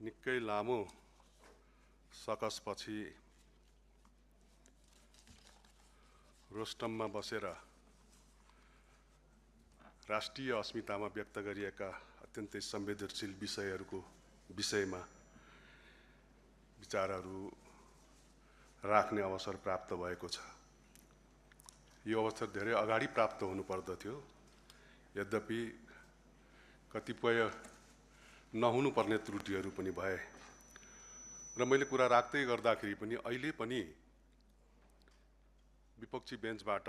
निकै लामो सकसपछि रोस्टममा बसेर राष्ट्रिय अस्मितामा व्यक्त गरिएका अत्यन्तै संवेदनशील विषयहरूको विषयमा विचारहरू राख्ने अवसर प्राप्त भएको छ। यो अवसर धेरै अगाडि प्राप्त हुनुपर्दथ्यो, यद्यपि कतिपय नहुनुपर्ने त्रुटिहरू पनि भए र मैले कुरा राख्दै गर्दाखेरि पनि अहिले पनि विपक्षी बेन्चबाट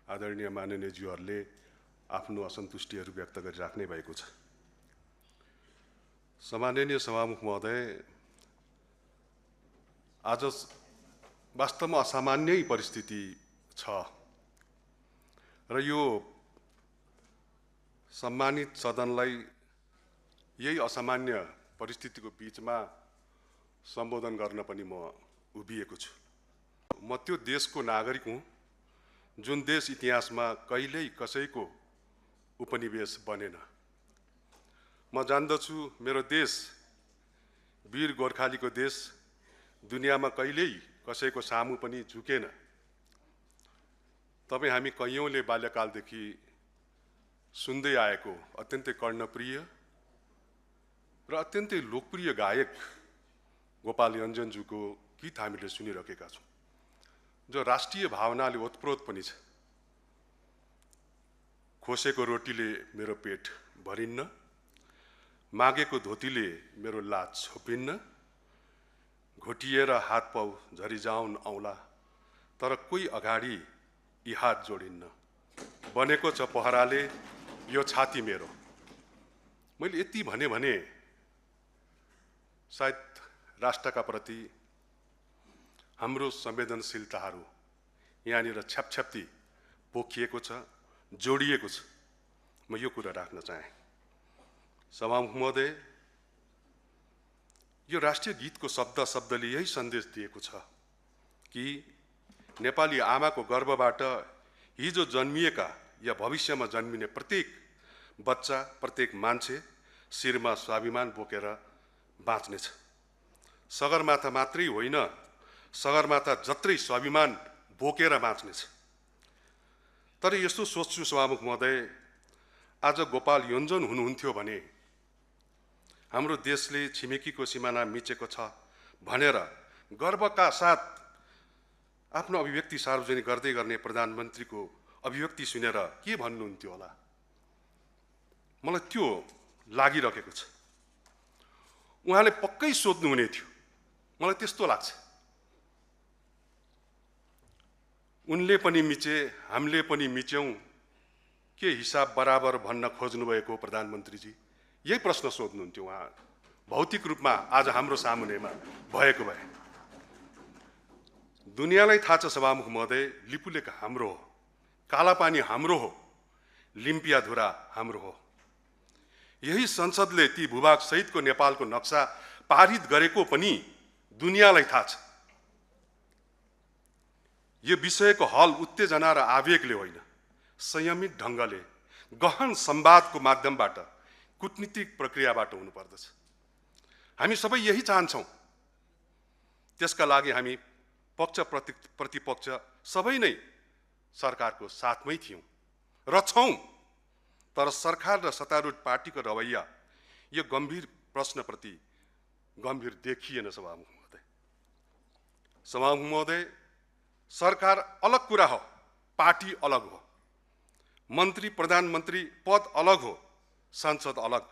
आदरणीय माननीयज्यूहरूले आफ्नो असन्तुष्टिहरू व्यक्त गरिराख्नै भएको छ। सम्माननीय सभामुख महोदय, आज वास्तवमा असामान्य परिस्थिति छ र यो सम्मानित सदनलाई यही असामान्य परिस्थितिको बीचमा सम्बोधन गर्न पनि म उभिएको छु। म त्यो देशको नागरिक हुँ जुन देश इतिहासमा कहिल्यै कसैको उपनिवेश बनेन। म जान्दछु मेरो देश वीर गोर्खालीको देश दुनियाँमा कहिल्यै कसैको सामु पनि झुकेन। तपाईँ हामी कैयौँले बाल्यकालदेखि सुन्दै आएको अत्यन्तै कर्णप्रिय र अत्यन्तै लोकप्रिय गायक गोपाल योन्जनज्यूको गीत हामीले सुनिरहेका छौँ, जो राष्ट्रिय भावनाले ओतप्रोत पनि छ। खोसेको रोटीले मेरो पेट भरिन्न, मागेको धोतीले मेरो लाज छोपिन्न, घोटिएर हात पाउ झरिजाउन औला, तर कोही अगाडि यी हात जोडिन्न, बनेको छ पहराले यो छाती मेरो। मैले यति भने सायद राष्ट्रका प्रति हाम्रो संवेदनशीलताहरू यहाँनिर छ्यापछ्याप्ती पोखिएको छ, जोडिएको छ। म यो कुरा राख्न चाहे। सभामुख महोदय, यो राष्ट्रिय गीतको शब्दले यही सन्देश दिएको छ कि नेपाली आमाको गर्भबाट हिजो जन्मिएका या भविष्यमा जन्मिने प्रत्येक बच्चा, प्रत्येक मान्छे शिरमा स्वाभिमान बोकेर बाँच्नेछ। सगरमाथा मात्रै होइन, सगरमाथा जत्रै स्वाभिमान बोकेर बाँच्नेछ। तर यस्तो सोच्छु सभामुख महोदय, आज गोपाल योन्जन हुनुहुन्थ्यो भने हाम्रो देशले छिमेकीको सिमाना मिचेको छ भनेर गर्वका साथ आफ्नो अभिव्यक्ति सार्वजनिक गर्दै गर्ने प्रधानमन्त्रीको अभिव्यक्ति सुनेर के भन्नुहुन्थ्यो होला? मलाई त्यो लागिरहेको छ। उहाँले पक्कै सोध्नुहुने थियो, मलाई त्यस्तो लाग्छ। उनले पनि मिचे, हामीले पनि मिच्यौँ, के हिसाब बराबर भन्न खोज्नुभएको प्रधानमन्त्रीजी? यही प्रश्न सोध्नुहुन्थ्यो उहाँ, भौतिक रूपमा आज हाम्रो सामुन्नेमा भएको भए। दुनियाँलाई थाहा छ सभामुख महोदय, लिपुलेख हाम्रो हो, कालापानी हाम्रो हो, लिम्पियाधुरा हाम्रो हो। यही संसदले ती भूभाग सहितको नेपालको नक्सा पारित गरेको पनि दुनियाँलाई थाहा छ। यो विषयको हल उत्तेजना र आवेगले होइन, संयमित ढङ्गले गहन संवादको माध्यमबाट, कूटनीतिक प्रक्रियाबाट हुनुपर्दछ। हामी सबै यही चाहन्छौँ। त्यसका लागि हामी पक्ष प्रतिपक्ष सबै नै सरकारको साथमै थियौँ र छौँ। तर सरकार र सत्तारूढ पार्टीको रवैया यो गम्भीर प्रश्नप्रति गम्भीर देखिएन सभामुख महोदय। सभामुख महोदय, सरकार अलग कुरा हो, पार्टी अलग हो, मन्त्री प्रधानमन्त्री पद अलग हो, संसद अलग।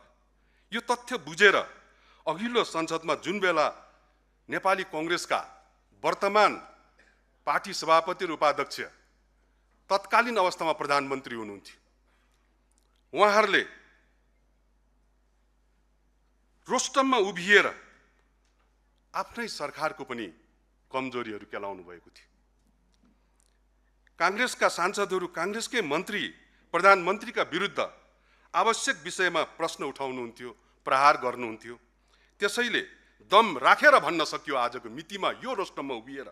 यो तथ्य बुझेर अघिल्लो संसदमा जुन बेला नेपाली कांग्रेसका वर्तमान पार्टी सभापति र उपाध्यक्ष तत्कालीन अवस्थामा प्रधानमन्त्री हुनुहुन्थ्यो, उहाँहरूले रोस्टममा उभिएर आफ्नै सरकारको पनि कमजोरीहरू केलाउनु भएको थियो। कांग्रेसका सांसदहरू, कांग्रेसकै मन्त्री प्रधानमन्त्रीका विरुद्ध आवश्यक विषयमा प्रश्न उठाउनुहुन्थ्यो, प्रहार गर्नुहुन्थ्यो। त्यसैले दम राखेर भन्न सकियो आजको मितिमा यो रोस्टममा उभिएर,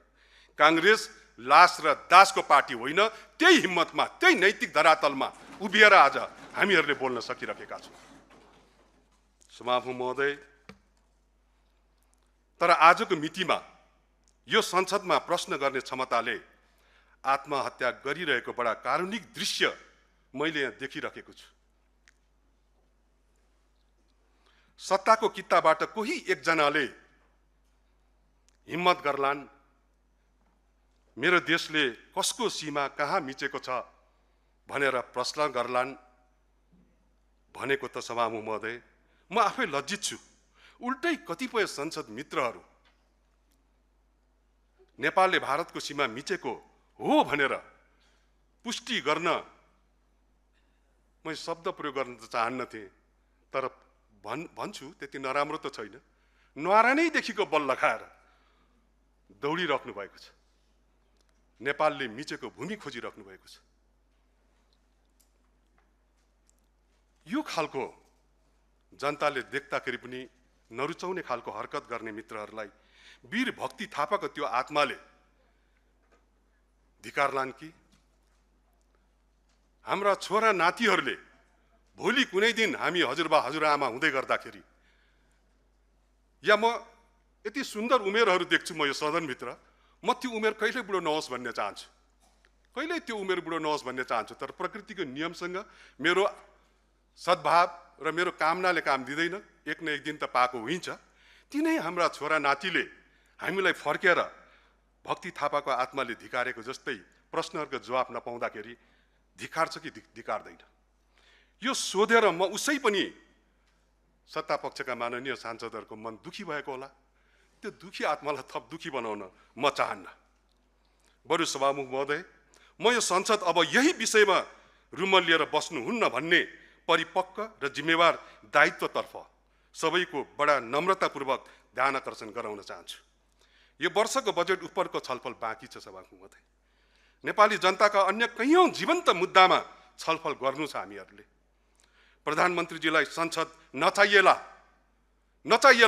कांग्रेस लास र दासको पार्टी होइन, त्यही हिम्मतमा, त्यही नैतिक धरातलमा उभिएर आज हामीहरूले बोल्न सकिरहेका छौँ। सभामुख महोदय, तर आजको मितिमा यो संसदमा प्रश्न गर्ने क्षमताले आत्महत्या गरिरहेको बडा कारुणिक दृश्य मैले यहाँ देखिरहेको छु। सत्ताको कित्ताबाट कोही एकजनाले हिम्मत गर्लान्, मेरो देशले कसको सीमा कहाँ मिचेको छ भनेर प्रश्न गर्लान् भनेको त सभामुख महोदय म आफै लज्जित छु। उल्टै कतिपय संसद मित्रहरू नेपालले भारतको सीमा मिचेको हो भनेर पुष्टि गर्न म शब्द प्रयोग गर्न त चाहन्नथे, तर भन्छु त्यति नराम्रो त छैन। नरानैदेखिको बल लगाएर दौडिराख्नु भएको छ, नेपालले मिचेको भूमि खोजिराख्नु भएको छ। यो खालको जनताले देख्दाखेरि पनि नरुचाउने खालको हरकत गर्ने मित्रहरूलाई वीर भक्ति थापाको त्यो आत्माले धिक्कारलान् कि हाम्रा छोरा नातिहरूले भोलि कुनै दिन हामी हजुरबा हजुरआमा हुँदै गर्दाखेरि, या म यति सुन्दर उमेरहरू देख्छु म यो सदनभित्र, म त्यो उमेर कहिले बुढो नहोस् भन्ने चाहन्छु, कहिले त्यो उमेर बुढो नहोस् भन्ने चाहन्छु। तर प्रकृतिको नियमसँग मेरो सद्भाव र मेरो कामनाले काम दिँदैन, एक न एक दिन त पाएको हुन्छ। तिनै हाम्रा छोरा नातिले हामीलाई फर्केर भक्ति थापाको आत्माले धिकारेको जस्तै प्रश्नहरूको जवाब नपाउँदाखेरि धिक्कार छ कि धिक्कारदैन, यो सोधेर म उसै पनि सत्तापक्षका माननीय सांसदहरूको मन दुखी भएको होला। त्यो दुखी आत्मालाई थप दुखी बनाउन म चाहन्न। बरु सभामुख महोदय, म यो संसद अब यही विषयमा रुमल लिएर बस्नुहुन्न भन्ने परिपक्व र जिम्मेवार दायित्वतर्फ सबैको बडा नम्रतापूर्वक ध्यान आकर्षण गराउन चाहन्छु। यो वर्षको बजेट उपरको छलफल बाँकी छ सभामुख महोदय। नेपाली जनताका अन्य कैयौं जीवन्त मुद्दामा छलफल गर्नु छ हामीहरूले। प्रधानमन्त्रीजीलाई संसद नचाहिएला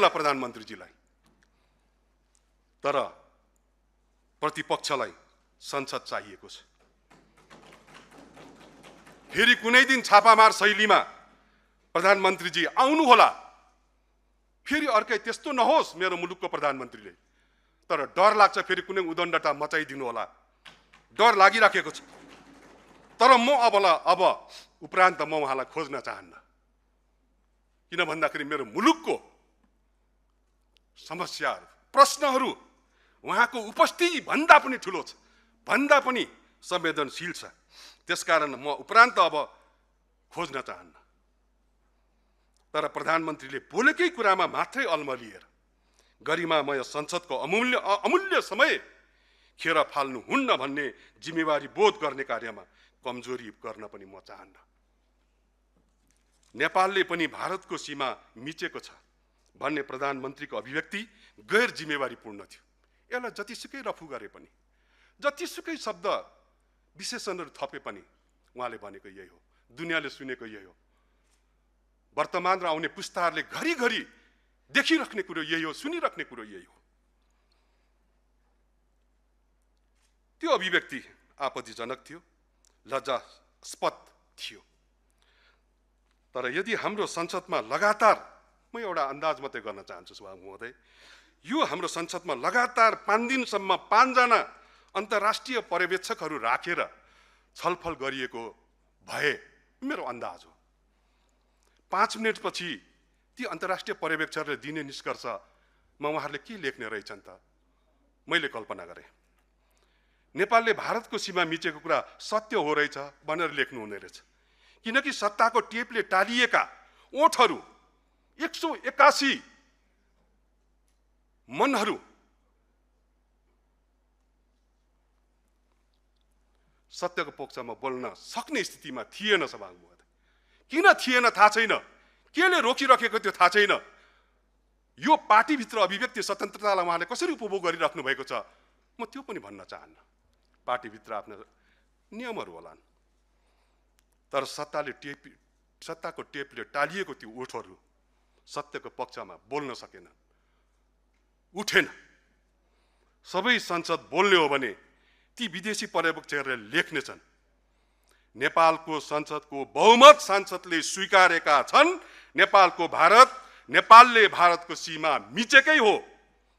प्रधानमन्त्रीजीलाई, तर प्रतिपक्षलाई संसद चाहिएको छ। फेरि कुनै दिन छापामार शैलीमा प्रधानमन्त्रीजी आउनु होला, फेरि अर्कै त्यस्तो नहोस् मेरो मुलुकको प्रधानमन्त्रीले, तर डर लाग्छ फेरि कुनै उदण्डता मचाइदिनु होला, डर लागिराखेको छ। तर म अब उपरान्त म उहाँलाई खोज्न चाहन्न, किन भन्दाखेरि मेरो मुलुकको समस्याहरू प्रश्नहरू उहाँको उपस्थिति भन्दा पनि ठुलो छ, भन्दा पनि संवेदनशील छ। त्यसकारण म उपरान्त अब खोज्न चाहन्न। तर प्रधानमन्त्रीले बोलेकै कुरामा मात्रै अल्मलिएर गरिमामय संसदको अमूल्य समय खेर फाल्नु हुन्न भन्ने जिम्मेवारी बोध गर्ने कार्यमा कमजोरी गर्न पनि म चाहन्न। नेपालले पनि भारतको सीमा मिचेको छ भन्ने प्रधानमन्त्रीको अभिव्यक्ति गैर जिम्मेवारीपूर्ण थियो। यसलाई जतिसुकै रफू गरे पनि, जतिसुकै शब्द विशेषणहरू थपे पनि उहाँले भनेको यही हो, दुनियाँले सुनेको यही हो, वर्तमान र आउने पुस्ताहरूले घरिघरि देखिराख्ने कुरो यही हो, सुनिराख्ने कुरो यही हो। त्यो अभिव्यक्ति आपत्तिजनक थियो, लज्जास्पद थियो। तर यदि हाम्रो संसदमा लगातार, म एउटा अन्दाज मात्रै गर्न चाहन्छु सभामुख महोदय, यो हाम्रो संसदमा लगातार 5 दिनसम्म 5 जना अन्तर्राष्ट्रिय पर्यवेक्षकहरू राखेर छलफल गरिएको भए मेरो अन्दाज हो, 5 मिनेटपछि ती अन्तर्राष्ट्रिय पर्यवेक्षकहरूले दिने निष्कर्षमा उहाँहरूले के लेख्ने रहेछन् त मैले कल्पना गरेँ। नेपालले भारतको सीमा मिचेको कुरा सत्य हो रहेछ भनेर लेख्नु हुने रहेछ, किनकि सत्ताको टेपले टालिएका ओठहरू 181 मनहरू सत्यको पक्षमा बोल्न सक्ने स्थितिमा थिएन सभामुख महोदय। किन थिएन थाहा छैन, केले रोकिराखेको थियो थाहा छैन। यो पार्टीभित्र अभिव्यक्ति स्वतन्त्रतालाई उहाँले कसरी उपभोग गरिराख्नु भएको छ म त्यो पनि भन्न चाहन्न। पार्टीभित्र आफ्ना नियमहरू होलान्, तर सत्ताको टेपले टालिएको त्यो ओठहरू सत्यको पक्षमा बोल्न सकेन, उठेन। सबै संसद बोल्ने हो भने ती विदेशी पर्यवेक्षकहरूले लेख्नेछन्, नेपालको संसदको बहुमत सांसदले स्वीकारेका छन् नेपालको भारत नेपालले भारतको सीमा मिचेकै हो,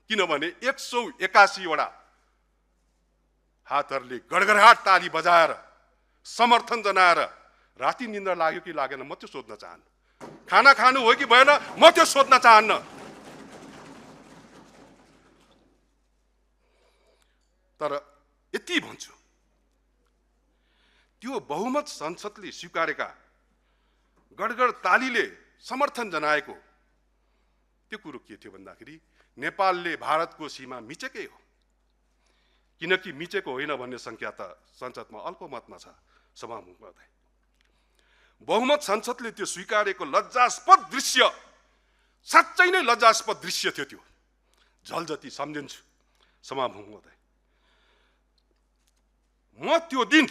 किनभने 181 वटा हातहरूले गडगडाट ताली बजाएर समर्थन जनाएर राति निन्द्रा लाग्यो कि लागेन म त्यो सोध्न चाहन्न। खाना खानु हो कि भएन म त्यो सोध्न चाहन्न। तर यति भन्छु, त्यो बहुमत संसदले स्वीकारेका गडगड तालीले समर्थन जनाएको त्यो कुरो के थियो भन्दाखेरि नेपालले भारतको सीमा मिचेकै हो, किनकि मिचेको होइन भन्ने संख्या त संसदमा अल्पमतमा छ। सभामुख महोदय, बहुमत संसदले त्यो स्वीकारेको लज्जास्पद दृश्य साँच्चै नै लज्जास्पद दृश्य थियो। त्यो झल जति सम्झिन्छु सभामुख महोदय। म त्यो दिन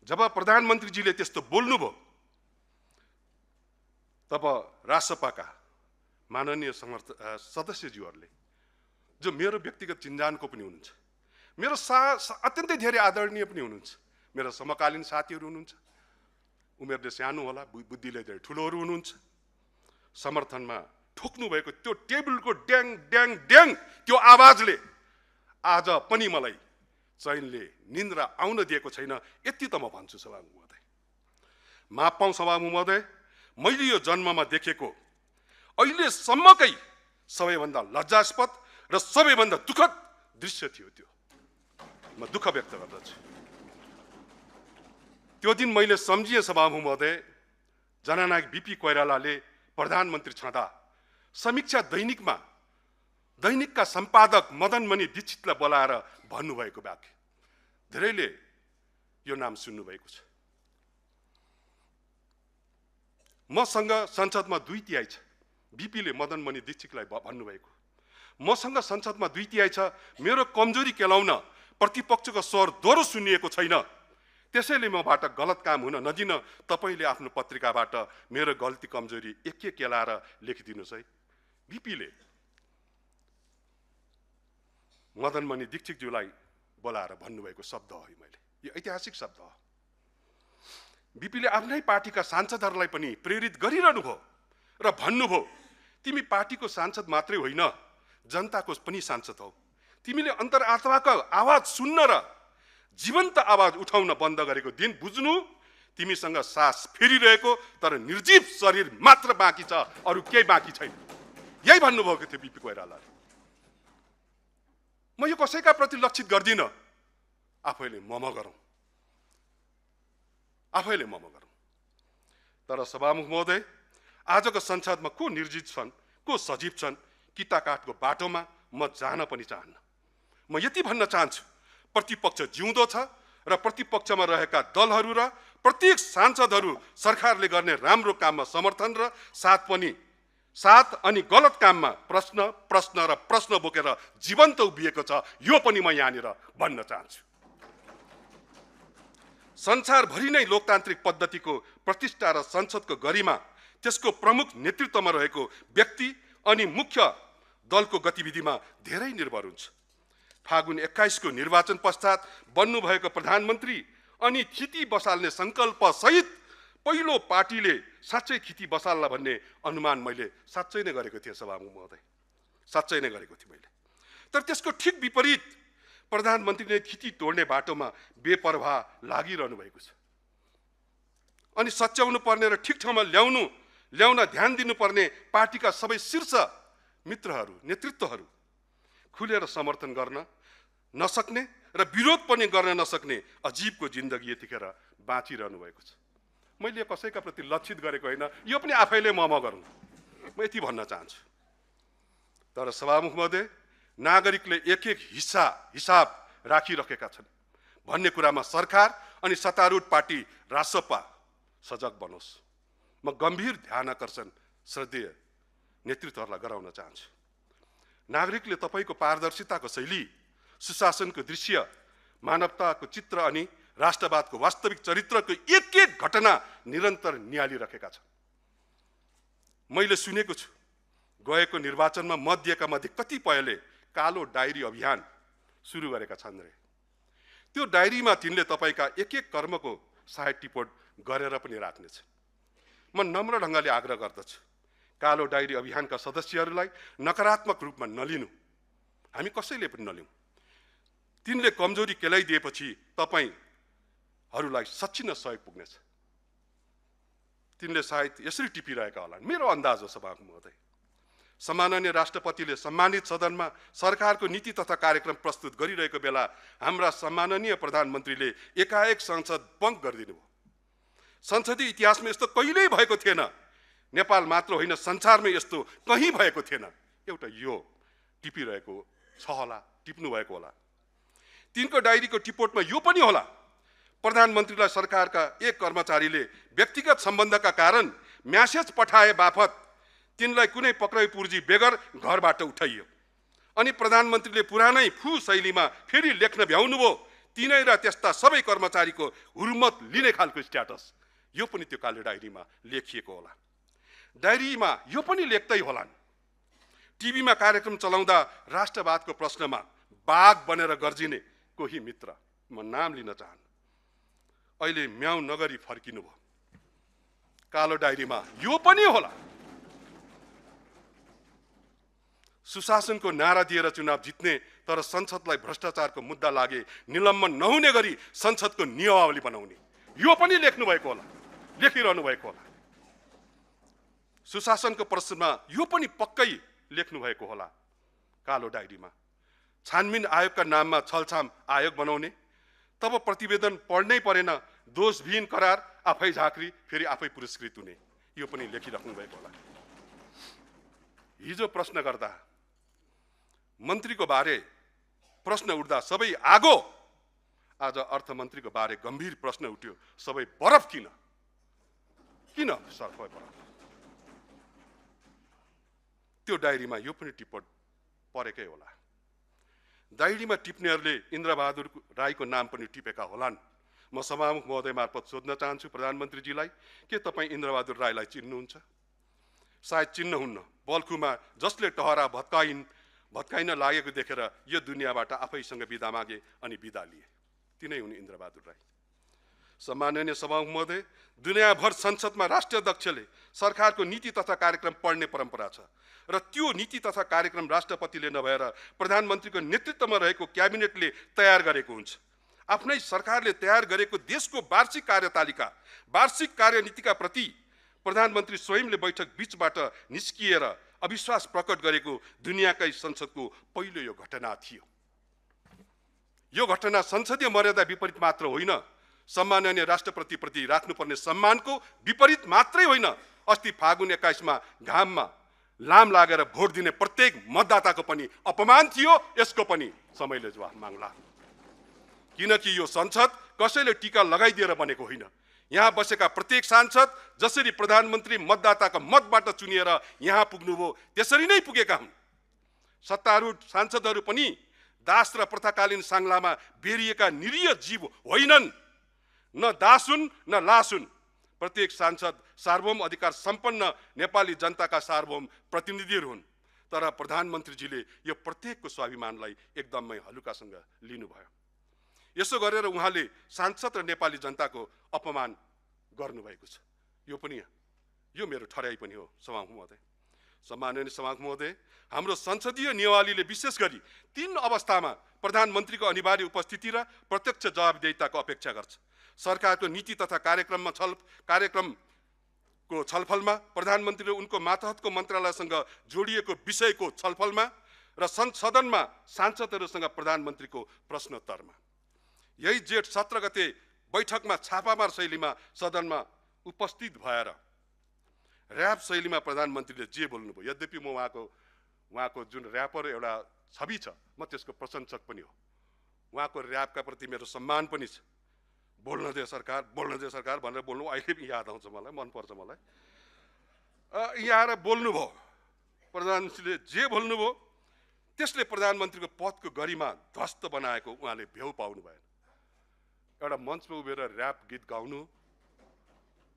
जब प्रधानमन्त्रीजीले त्यस्तो बोल्नुभयो तब राष्ट्रसभाका माननीय सदस्यज्यूहरूले, जो मेरो व्यक्तिगत चिन्जानको पनि हुनुहुन्छ, मेरो अत्यन्तै धेरै आदरणीय पनि हुनुहुन्छ, मेरो समकालीन साथीहरू हुनुहुन्छ, उमेरले सानो होला बुद्धिले धेरै ठुलोहरू हुनुहुन्छ, समर्थनमा ठोक्नु भएको त्यो टेबलको ड्याङ ड्याङ ड्याङ त्यो आवाजले आज पनि मलाई चैनले निन्द्रा आउन दिएको छैन। यति त म भन्छु सभामुख महोदय। माफ पाऊँ सभामुख महोदय, मैले यो जन्ममा देखेको अहिलेसम्मकै सबैभन्दा लज्जास्पद र सबैभन्दा दुःखद दृश्य थियो त्यो। म दुःख व्यक्त गर्दछु। त्यो दिन मैले सम्झिएँ सभामुख महोदय, जननायक बीपी कोइरालाले प्रधानमन्त्री छँदा समीक्षा दैनिकका सम्पादक मदनमणि दीक्षितलाई बोलाएर भन्नुभएको वाक्य। धेरैले यो नाम सुन्नुभएको छ। मसँग संसदमा 2/3 छ। बीपीले मदनमणि दीक्षितलाई भन्नुभएको, मसँग संसदमा 2/3 छ, मेरो कमजोरी केलाउन प्रतिपक्षको स्वर दोहोरो सुनिएको छैन, त्यसैले मबाट गलत काम हुन नदिन तपाईले आफ्नो पत्रिकाबाट मेरो गल्ती कमजोरी एक केलाएर लेखिदिनुस् है। बीपीले मदनमणि दीक्षितज्यूलाई बोलाएर भन्नुभएको शब्द हो। मैले यो ऐतिहासिक शब्द हो। बीपीले आफ्नै पार्टीका सांसदहरूलाई पनि प्रेरित गरिरहनु भयो र भन्नुभयो, तिमी पार्टीको सांसद मात्रै होइन, जनताको पनि सांसद हौ। तिमीले अन्तर्आत्माको आवाज सुन्न र जीवन्त आवाज उठाउन बन्द गरेको दिन बुझ्नु, तिमीसँग सास फेरिरहेको तर निर्जीव शरीर मात्र बाँकी छ, अरू केही बाँकी छैन। यही भन्नुभएको थियो बीपी कोइरालाले। म यो कसैका प्रति लक्षित गर्दिन, आफैले मम गरौँ। तर सभामुख महोदय, आजको संसदमा को निर्जीव छन्, को सजीव छन्, किताकाटको बाटोमा म जान पनि चाहन्न। म यति भन्न चाहन्छु, प्रतिपक्ष जिउँदो छ र प्रतिपक्षमा रहेका दलहरू र प्रत्येक सांसदहरू सरकारले गर्ने राम्रो काममा समर्थन र साथ अनि गलत काममा प्रश्न बोकेर जीवन्त उभिएको छ। यो पनि म यहाँनिर भन्न चाहन्छु। संसारभरि नै लोकतान्त्रिक पद्धतिको प्रतिष्ठा र संसदको गरिमा त्यसको प्रमुख नेतृत्वमा रहेको व्यक्ति अनि मुख्य दलको गतिविधिमा धेरै निर्भर हुन्छ। फागुन 21 को निर्वाचन पश्चात बन्नुभएको प्रधानमन्त्री अनि खिती बसाल्ने संकल्प सहित पहिलो पार्टीले साँच्चै खिती बसाल्ला भन्ने अनुमान मैले साँच्चै नै गरेको थिएँ सभामुख महोदय, साँच्चै नै गरेको थिएँ मैले। तर त्यसको ठिक विपरीत प्रधानमन्त्रीले खिती तोड्ने बाटोमा बेपरवाह लागिरहनु भएको छ। अनि सच्याउनु पर्ने र ठिक ठाउँमा ल्याउन ध्यान दिनुपर्ने पार्टीका सबै शीर्ष मित्रहरू, नेतृत्वहरू खुलेर समर्थन गर्न नसक्ने र विरोध पनि गर्न नसक्ने अजीबको जिन्दगी यतिखेर बाँचिरहनु भएको छ। मैले कसैका प्रति लक्षित गरेको होइन, यो पनि आफैले मम गरौँ, म यति भन्न चाहन्छु। तर सभामुख महोदय, नागरिकले एक हिसाब राखिरहेका छन् भन्ने कुरामा सरकार अनि सत्तारूढ पार्टी रासपा सजग बनोस्। म गम्भीर ध्यानाकर्षण श्रद्धेय नेतृत्वहरूलाई गराउन चाहन्छु। नागरिकले तपाईको पारदर्शिताको शैली, सुशासनको दृश्य, मानवताको चित्र अनि राष्ट्रवादको वास्तविक चरित्रको एक घटना निरन्तर निहालिरहेका छन्। मैले सुनेको छु, गएको निर्वाचनमा मत दिएका मध्ये कतिपयले कालो डायरी अभियान सुरु गरेका छन् रे। त्यो डायरीमा तिनले तपाईका एक कर्मको सायद टिपोट गरेर पनि राख्नेछ। म नम्र ढङ्गले आग्रह गर्दछु, कालो डायरी अभियानका सदस्यहरूलाई नकारात्मक रूपमा नलिनु, हामी कसैले पनि नलिउँ। तिनले कमजोरी केलाइदिएपछि तपाईहरूलाई सच्चिन सहयोग पुग्नेछ। तिनले सायद यसरी टिपिरहेका होलान्, मेरो अन्दाज हो सभामुख महोदय। सम्माननीय राष्ट्रपतिले सम्मानित सदनमा सरकारको नीति तथा कार्यक्रम प्रस्तुत गरिरहेको बेला हाम्रा सम्माननीय प्रधानमन्त्रीले एकाएक संसद भङ्ग गरिदिनु भयो। संसदीय इतिहासमा यस्तो कहिल्यै भएको थिएन, नेपाल मात्र होइन संसारमै यस्तो कहीँ भएको थिएन। एउटा यो टिपिरहेको छ होला, टिप्नु भएको होला। तिनको डायरीको टिपोटमा यो पनि होला, प्रधानमन्त्रीलाई सरकारका एक कर्मचारीले व्यक्तिगत सम्बन्धका कारण म्यासेज पठाए बापत तिनलाई कुनै पक्राउ पूर्जी बेगर घरबाट उठाइयो अनि प्रधानमन्त्रीले पुरानै फु शैलीमा फेरि लेख्न भ्याउनुभयो, तिनै र त्यस्ता सबै कर्मचारीको हुर्मत लिने खालको स्ट्याटस। यो पनि त्यो कालो डायरीमा लेखिएको होला। डायरीमा यो पनि लेख्दै होलान्, टिभीमा कार्यक्रम चलाउँदा राष्ट्रवादको प्रश्नमा बाघ बनेर गर्जिने कोही मित्र, म नाम लिन चाहन्न, अहिले म्याउ नगरी फर्किनु भयो। कालो डायरीमा यो पनि होला। सुशासनको नारा दिएर चुनाव जित्ने तर संसदलाई भ्रष्टाचारको मुद्दा लागे निलम्बन नहुने गरी संसदको नियमावली बनाउने, यो पनि लेख्नु भएको होला, लेखिरहनु भएको होला। सुशासनको प्रश्नमा यो पनि पक्कै लेख्नु भएको होला कालो डायरीमा। छानबिन आयोगका नाममा छलछाम आयोग बनाउने, तब प्रतिवेदन पढ्नै परेन, दोषविहीन करार, आफै झाँक्री, फेरि आफै पुरस्कृत हुने, यो पनि लेखिराख्नु भएको होला। हिजो प्रश्न गर्दा मन्त्रीको बारे प्रश्न उठ्दा सबै आगो, आज अर्थमन्त्रीको बारे गम्भीर प्रश्न उठ्यो, सबै बरफ किन? किन सबै बरफ? त्यो डायरीमा यो पनि टिप्पण परेकै होला। डायरीमा टिप्नेहरूले इन्द्रबहादुर राईको नाम पनि टिपेका होलान्। म सभामुख महोदय मार्फत सोध्न चाहन्छु प्रधानमन्त्रीजीलाई, के तपाईँ इन्द्रबहादुर राईलाई चिन्नुहुन्छ? सायद चिन्नुहुन्न। बल्खुमा जसले टहरा भत्काइन लागेको देखेर यो दुनियाँबाट आफैसँग बिदा मागे अनि बिदा लिए, तिनै हुन् इन्द्रबहादुर राई। सम्माननीय सभामुख महोदय, दुनियाँभर संसदमा राष्ट्रिय अध्यक्षले सरकारको नीति तथा कार्यक्रम पढ्ने परम्परा छ र त्यो नीति तथा कार्यक्रम राष्ट्रपतिले नभएर प्रधानमन्त्रीको नेतृत्वमा रहेको क्याबिनेटले तयार गरेको हुन्छ। आफ्नै सरकारले तयार गरेको देशको वार्षिक कार्यतालिका, वार्षिक कार्यनीतिका प्रति प्रधानमन्त्री स्वयंले बैठक बीचबाट निस्किएर अविश्वास प्रकट गरेको दुनियाँकै संसदको पहिलो यो घटना थियो। यो घटना संसदीय मर्यादा विपरीत मात्र होइन, सम्माननीय राष्ट्रपतिप्रति राख्नुपर्ने सम्मानको विपरीत मात्रै होइन, अस्ति फागुन 21 मा घाममा लाम लागेर भोट दिने प्रत्येक मतदाताको पनि अपमान थियो। यसको पनि समयले जवाफ माग्ला, किनकि यो संसद कसैले टीका लगाइदिएर बनेको होइन। यहाँ बसेका प्रत्येक सांसद जसरी प्रधानमन्त्री मतदाताका मतबाट चुनिएर यहाँ पुग्नुभयो त्यसरी नै पुगेका हुन्। सत्तारूढ सांसदहरू पनि दास र प्रथाकालीन साङ्लामा बेरिएका निरीह जीव होइनन्, न दास हुन् न लास हुन्। प्रत्येक सांसद सार्वभौम अधिकार सम्पन्न नेपाली जनताका सार्वभौम प्रतिनिधिहरू हुन्। तर प्रधानमन्त्रीजीले यो प्रत्येकको स्वाभिमानलाई एकदमै हलुकासँग लिनुभयो। यसो गरेर उहाँले सांसद र नेपाली जनताको अपमान गर्नुभएको छ। यो मेरो ठराइ पनि हो सभामुख महोदय। सम्माननीय सभामुख महोदय, हाम्रो संसदीय नियमावलीले विशेष गरी 3 अवस्थामा प्रधानमन्त्रीको अनिवार्य उपस्थिति र प्रत्यक्ष जवाबदेहिताको अपेक्षा गर्छ। सरकारको नीति तथा कार्यक्रमको छलफलमा, प्रधानमन्त्रीले उनको मातहतको मन्त्रालयसँग जोडिएको विषयको छलफलमा र सदनमा सांसदहरूसँग प्रधानमन्त्रीको प्रश्नोत्तरमा। यही जेठ 17 गते बैठकमा छापामार शैलीमा सदनमा उपस्थित भएर र्याप शैलीमा प्रधानमन्त्रीले जे बोल्नुभयो, यद्यपि म उहाँको जुन र्यापर एउटा छवि छ, म त्यसको प्रशंसक पनि हो। उहाँको र्यापका प्रति मेरो सम्मान पनि छ। बोल्न दे सरकार भनेर बोल्नु अहिले पनि याद आउँछ मलाई, मनपर्छ मलाई। यहाँ आएर बोल्नुभयो, प्रधानमन्त्रीले जे बोल्नुभयो त्यसले प्रधानमन्त्रीको पदको गरिमा ध्वस्त बनाएको उहाँले भ्यौ पाउनु भएन। एउटा मञ्चमा उभिएर र्याप गीत गाउनु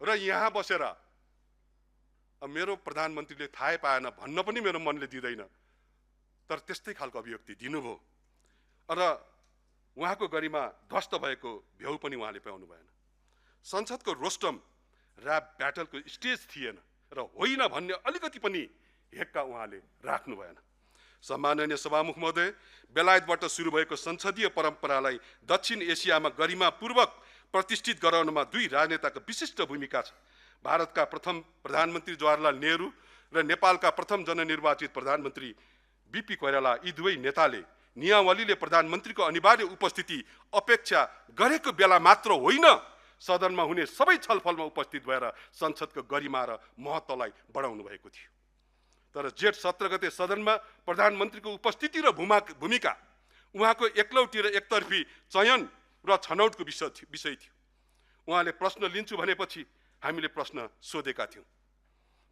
र यहाँ बसेर मेरो प्रधानमन्त्रीले थाहै पाएन भन्न पनि मेरो मनले दिँदैन, तर त्यस्तै खालको अभिव्यक्ति दिनुभयो र उहाँको गरिमा ध्वस्त भएको भ्यौ पनि उहाँले पाउनु भएन। संसदको रोस्टम ऱ्याप ब्याटलको स्टेज थिएन र होइन भन्ने अलिकति पनि हेक्का उहाँले राख्नु भएन। सम्माननीय सभामुख महोदय, बेलायतबाट सुरु भएको संसदीय परम्परालाई दक्षिण एसियामा गरिमापूर्वक प्रतिष्ठित गराउनमा दुई राजनेताको विशिष्ट भूमिका छ। भारतका प्रथम प्रधानमन्त्री जवाहरलाल नेहरू र नेपालका प्रथम जननिर्वाचित प्रधानमन्त्री बीपी कोइराला, यी दुवै नेताले नियमावलीले प्रधानमन्त्रीको अनिवार्य उपस्थिति अपेक्षा गरेको बेला मात्र होइन, सदनमा हुने सबै छलफलमा उपस्थित भएर संसदको गरिमा र महत्त्वलाई बढाउनु भएको थियो। तर जेठ 17 गते सदनमा प्रधानमन्त्रीको उपस्थिति र भूमिका उहाँको एकलौटी र एकतर्फी चयन र छनौटको विषय थियो। उहाँले प्रश्न लिन्छु भनेपछि हामीले प्रश्न सोधेका थियौँ,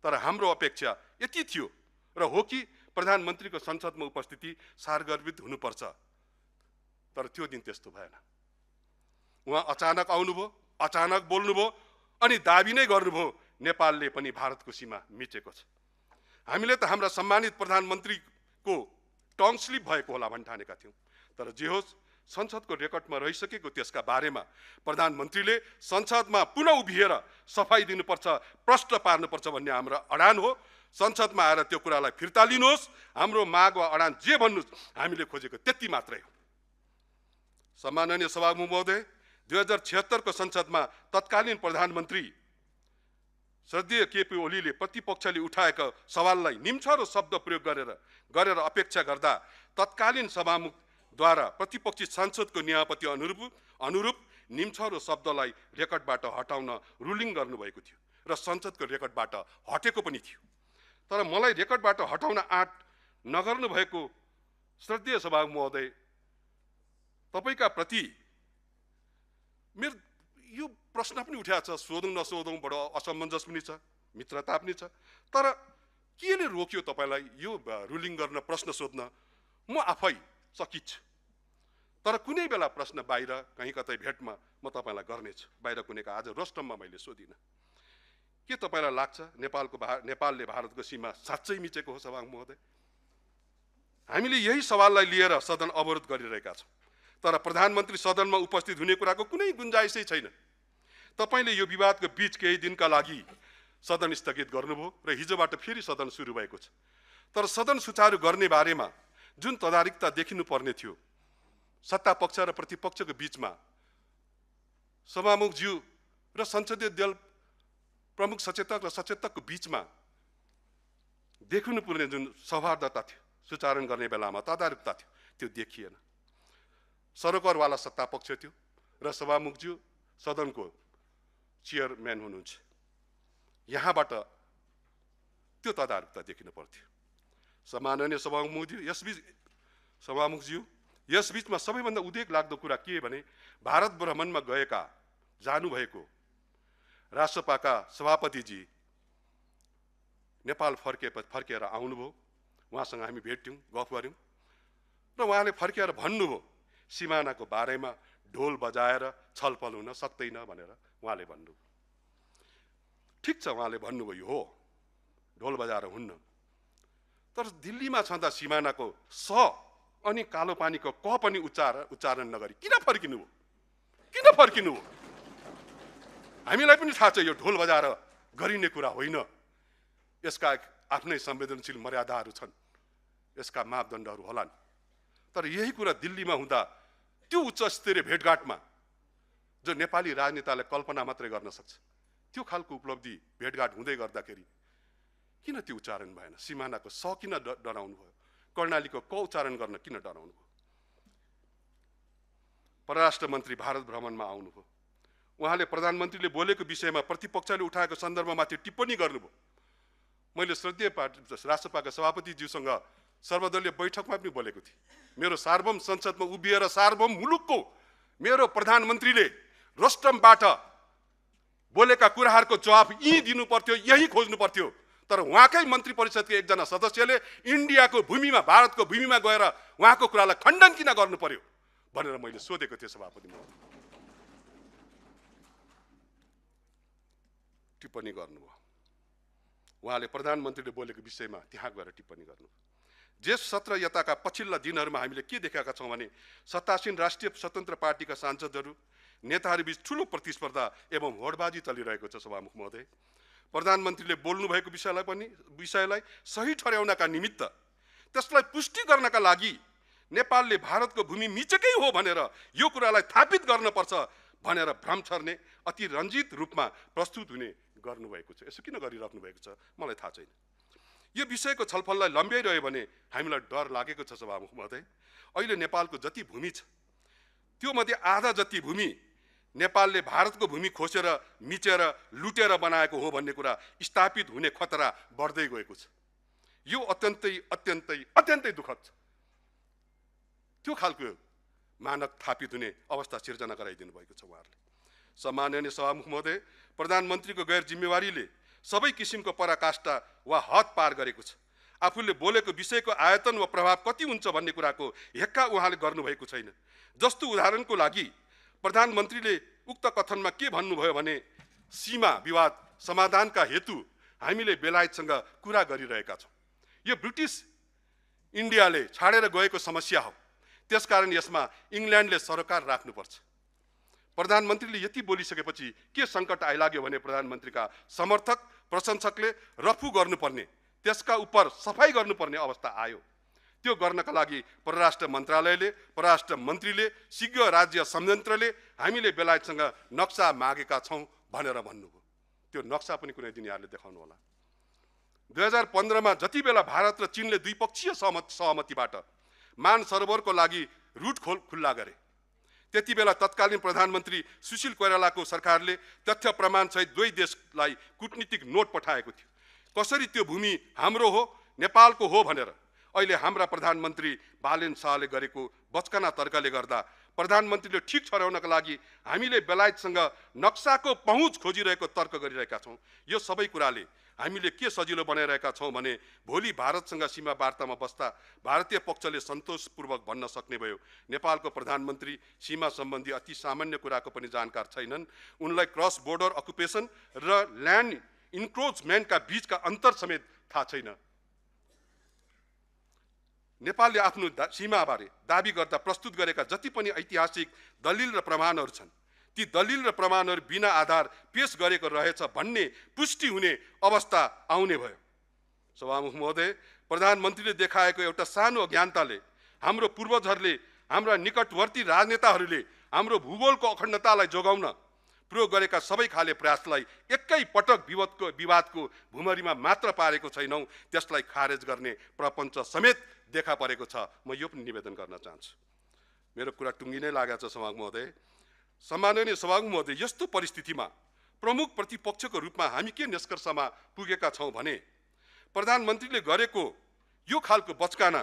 तर हाम्रो अपेक्षा यति थियो र हो कि प्रधानमन्त्रीको संसदमा उपस्थिति सारगर्भित हुनुपर्छ, तर त्यो दिन त्यस्तो भएन। उहाँ अचानक आउनुभयो, अचानक बोल्नुभयो अनि दाबी नै गर्नुभयो नेपालले पनि भारतको सीमा मिचेको छ। हामीले त हाम्रा सम्मानित प्रधानमन्त्रीको टङ स्लिप भएको होला भनी ठानेका थियौँ, तर जे होस् संसदको रेकर्डमा रहिसकेको त्यसका बारेमा प्रधानमन्त्रीले संसदमा पुनः उभिएर सफाई दिनुपर्छ, प्रश्न पार्नुपर्छ भन्ने हाम्रो अडान हो। संसदमा आएर त्यो कुरालाई फिर्ता लिनुहोस्, हाम्रो माग वा अडान जे भन्नुहोस्, हामीले खोजेको त्यति मात्रै हो। सम्माननीय सभामुख महोदय, 2076 को संसदमा तत्कालीन प्रधानमन्त्री श्रद्धेय केपी ओलीले प्रतिपक्षले उठाएको सवाललाई निम्छरो शब्द प्रयोग गरेर अपेक्षा गर्दा तत्कालीन सभामुखद्वारा प्रतिपक्षी सांसदको नियापति अनुरूप निम्छरो शब्दलाई रेकर्डबाट हटाउन रुलिङ गर्नुभएको थियो र संसदको रेकर्डबाट हटेको पनि थियो। तर मलाई रेकर्डबाट हटाउन आँट नगर्नु भएको श्रद्धेय सभामुख महोदय, तपाईका प्रति मेरो यो प्रश्न पनि उठाएको छ, सोधौँ नसोधौँ बडो असमञ्जस पनि छ, मित्रता पनि छ, तर केले रोक्यो तपाईलाई यो रुलिङ गर्न, प्रश्न सोध्न? म आफै चकित छु, तर कुनै बेला प्रश्न बाहिर कहीँ कतै भेटमा म तपाईलाई गर्नेछु। बाहिर कुनैको आज रोस्टममा मैले सोधिनँ। के तपाईलाई लाग्छ नेपालले भारतको सीमा साँच्चै मिचेको हो? सभामुख महोदय, हामीले यही सवाललाई लिएर सदन अवरोध गरिरहेका छौँ, तर प्रधानमन्त्री सदनमा उपस्थित हुने कुराको कुनै गुन्जाइसै छैन। तपाईले यो विवादको बीच केही दिनका लागि सदन स्थगित गर्नुभयो र हिजोबाट फेरि सदन सुरु भएको छ। तर सदन सुचारू गर्ने बारेमा जुन तदारिकता देखिनु पर्ने थियो, सत्ता पक्ष र प्रतिपक्षको बीचमा सभामुखज्यू र संसदीय दल प्रमुख सचेतक र सचेतकको बीचमा देखिनु पर्ने जुन सौहार्दता थियो, सुचारण गर्ने बेलामा तदारुकता थियो, त्यो देखिएन। सरोकारवाला सत्ता पक्ष थियो र सभामुखज्यू सदनको चेयरम्यान हुनुहुन्छ, यहाँबाट त्यो तदारुकता देखिनु पर्थ्यो। सम्माननीय सभामुखज्यू, यसबीचमा सबैभन्दा उद्वेग लाग्दो कुरा के भने भारत भ्रमणमा जानुभएको राष्ट्रसभाका सभापतिजी नेपाल फर्केर आउनुभयो। उहाँसँग हामी भेट्यौँ, गफ गऱ्यौँ र उहाँले फर्केर भन्नुभयो सिमानाको बारेमा ढोल बजाएर छलफल हुन सक्दैन भनेर उहाँले भन्नुभयो। ठिक छ, उहाँले भन्नुभयो हो ढोल बजाएर हुन्न, तर दिल्लीमा छँदा सिमानाको स अनि कालो पानीको क पनि उच्चारण नगरी किन फर्किनु हो? हामीलाई पनि थाहा छ यो ढोल बजाएर गरिने कुरा होइन, यसका आफ्नै संवेदनशील मर्यादाहरू छन्, यसका मापदण्डहरू होलान्। तर यही कुरा दिल्लीमा हुँदा त्यो उच्च स्तरीय भेटघाटमा जो नेपाली राजनेताले कल्पना मात्रै गर्न सक्छ, त्यो खालको उपलब्धि भेटघाट हुँदै गर्दाखेरि किन त्यो उच्चारण भएन? सिमानाको स किन डराउनु भयो? कर्णालीको क उच्चारण गर्न किन डराउनु भयो? परराष्ट्र मन्त्री भारत भ्रमणमा आउनुभयो, उहाँले प्रधानमन्त्रीले बोलेको विषयमा प्रतिपक्षले उठाएको सन्दर्भमाथि टिप्पणी गर्नुभयो। मैले श्रद्धेय राष्ट्रसभाका सभापतिज्यूसँग सर्वदलीय बैठकमा पनि बोलेको थिएँ, मेरो सार्वभौम संसदमा उभिएर सार्वभौम मुलुकको मेरो प्रधानमन्त्रीले रोस्टमबाट बोलेका कुराहरूको जवाफ यही दिनु पर्थ्यो, यही खोज्नु पर्थ्यो। तर उहाँकै मन्त्री परिषदको एकजना सदस्यले इन्डियाको भूमिमा, भारतको भूमिमा गएर उहाँको कुरालाई खण्डन किन गर्नु पर्यो भनेर मैले सोधेको थिएँ सभापति महोदय। टिप्पणी गर्नुभयो, उहाँले प्रधानमन्त्रीले बोलेको विषयमा त्यहाँ गएर टिप्पणी गर्नुभयो। जेठ 17 यताका पछिल्ला दिनहरूमा हामीले के देखेका छौँ भने सत्तासीन राष्ट्रिय स्वतन्त्र पार्टीका सांसदहरू नेताहरूबीच ठूलो प्रतिस्पर्धा एवं होडबाजी चलिरहेको छ सभामुख महोदय। प्रधानमन्त्रीले बोल्नु भएको विषयलाई सही ठहराउनका निमित्त त्यसलाई पुष्टि गर्नका लागि नेपालले भारतको भूमि मिचेकै हो भनेर यो कुरालाई थापित गर्नुपर्छ भनेर भ्रम छर्ने अति रञ्जित रूपमा प्रस्तुत हुने गर्नुभएको छ। यसो किन गरिराख्नु भएको छ मलाई थाहा छैन। यो विषयको छलफललाई लम्ब्याइरह्यो भने हामीलाई डर लागेको छ सभामुख महोदय। अहिले नेपालको जति भूमि छ त्यो मध्ये आधा जति भूमि नेपालले भारतको भूमि खोसेर मिचेर लुटेर बनाएको हो भन्ने कुरा स्थापित हुने खतरा बढ्दै गएको छ। यो अत्यन्तै अत्यन्तै अत्यन्तै दुःखद छ। त्यो खालको मानक थापित हुने अवस्था सिर्जना गराइदिनु भएको छ उहाँहरूले। सम्माननीय सभामुख महोदय, प्रधानमन्त्रीको गैर जिम्मेवारीले सबै किसिमको पराकाष्ठा वा हद पार गरेको छ। आफूले बोलेको विषयको आयतन वा प्रभाव कति हुन्छ भन्ने कुराको हेक्का उहाँले गर्नुभएको छैन। जस्तो उदाहरणको लागि प्रधानमन्त्रीले उक्त कथनमा के भन्नुभयो भने सीमा विवाद समाधानका हेतु हामीले बेलायतसँग कुरा गरिरहेका छौँ। यो ब्रिटिस इन्डियाले छाडेर गएको समस्या हो, त्यसकारण यसमा इङ्ल्यान्डले सरोकार राख्नुपर्छ। प्रधानमन्त्रीले यति बोलिसकेपछि के सङ्कट आइलाग्यो भने प्रधानमन्त्रीका समर्थक प्रशंसकले रफू गर्नुपर्ने, त्यसका उप सफाई गर्नुपर्ने अवस्था आयो। त्यो गर्नका लागि परराष्ट्र मन्त्रालयले, परराष्ट्र मन्त्रीले, शीघ्र राज्य संयन्त्रले हामीले बेलायतसँग नक्सा मागेका छौँ भनेर भन्नुभयो। त्यो नक्सा पनि कुनै दिन यहाँले देखाउनु होला। 2015 जति बेला भारत र चीनले द्विपक्षीय सहमतिबाट मान सरोवरको लागि रुट खुल्ला गरे, त्यति बेला तत्कालीन प्रधानमन्त्री सुशील कोइरालाको सरकारले तथ्य प्रमाण सहित दुवै देशलाई कूटनीतिक नोट पठाएको थियो। कसरी त्यो भूमि हाम्रो हो, नेपालको हो भनेर। अहिले हाम्रा प्रधानमन्त्री बालेन शाहले गरेको बचकना तर्कले गर्दा प्रधानमन्त्रीले ठिक ठहराउनका लागि हामीले बेलायतसँग नक्साको पहुँच खोजिरहेको तर्क गरिरहेका छौँ। यो सबै कुराले हामीले के सजिलो बनाइरहेका छौँ भने भोलि भारतसँग सीमा वार्तामा बस्दा भारतीय पक्षले सन्तोषपूर्वक भन्न सक्ने भयो नेपालको प्रधानमन्त्री सीमा सम्बन्धी अति सामान्य कुराको पनि जानकार छैनन्, उनलाई क्रस बोर्डर अकुपेसन र ल्यान्ड इन्क्रोचमेन्टका बीचका अन्तर समेत थाहा छैन। नेपालले आफ्नो सीमाबारे दाबी गर्दा प्रस्तुत गरेका जति पनि ऐतिहासिक दलिल र प्रमाणहरू छन्, ती दलिल र प्रमाणहरू बिना आधार पेश गरेको रहेछ भन्ने पुष्टि हुने अवस्था आउने भयो। सभामुख महोदय, प्रधानमन्त्रीले देखाएको एउटा सानो अज्ञानताले हाम्रो पूर्वजहरूले, हाम्रा निकटवर्ती राजनेताहरूले हाम्रो भूगोलको अखण्डतालाई जोगाउन प्रयोग गरेका सबै खाले प्रयासलाई एकै पटक विवादको भुमरीमा मात्र पारेको छैनौँ, त्यसलाई खारेज गर्ने प्रपञ्च समेत देखा परेको छ। म यो पनि निवेदन गर्न चाहन्छु। मेरो कुरा टुङ्गिनै लागेको छ सभामुख महोदय। सम्माननीय सभामुख महोदय, यस्तो परिस्थितिमा प्रमुख प्रतिपक्षको रूपमा हामी के निष्कर्षमा पुगेका छौँ भने प्रधानमन्त्रीले गरेको यो खालको बचकाना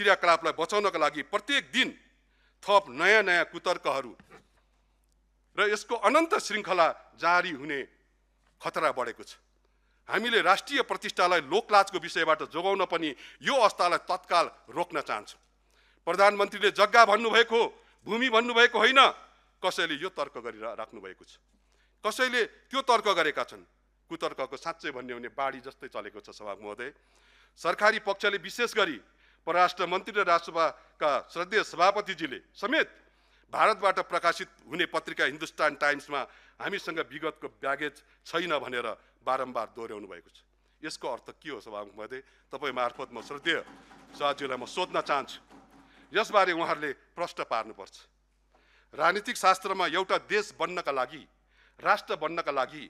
क्रियाकलापलाई बचाउनका लागि प्रत्येक दिन थप नयाँ नयाँ कुतर्कहरू र यसको अनन्त श्रृङ्खला जारी हुने खतरा बढेको छ। हामीले राष्ट्रिय प्रतिष्ठालाई लोकलाजको विषयबाट जोगाउन पनि यो अवस्थालाई तत्काल रोक्न चाहन्छौँ। प्रधानमन्त्रीले जग्गा भन्नुभएको, भूमि भन्नुभएको होइन, कसैले यो तर्क गरिराख्नु भएको छ, कसैले त्यो तर्क गरेका छन्। कुतर्कको साँच्चै भन्ने हो भने बाढी जस्तै चलेको छ सभामुख महोदय। सरकारी पक्षले विशेष गरी परराष्ट्र मन्त्री र राष्ट्रसभाका श्रद्धेय सभापतिजीले समेत भारतबाट प्रकाशित हुने पत्रिका हिन्दुस्तान टाइम्समा हामीसँग विगतको ब्यागेज छैन भनेर बारम्बार दोहोऱ्याउनु भएको छ। यसको अर्थ के हो सभामुख महोदय? तपाईँ मार्फत म श्रद्धेय शाहज्यूलाई म सोध्न चाहन्छु, यसबारे उहाँहरूले प्रश्न पार्नुपर्छ। राजनीतिक शास्त्रमा एउटा देश बन्नका लागि, राष्ट्र बन्नका लागि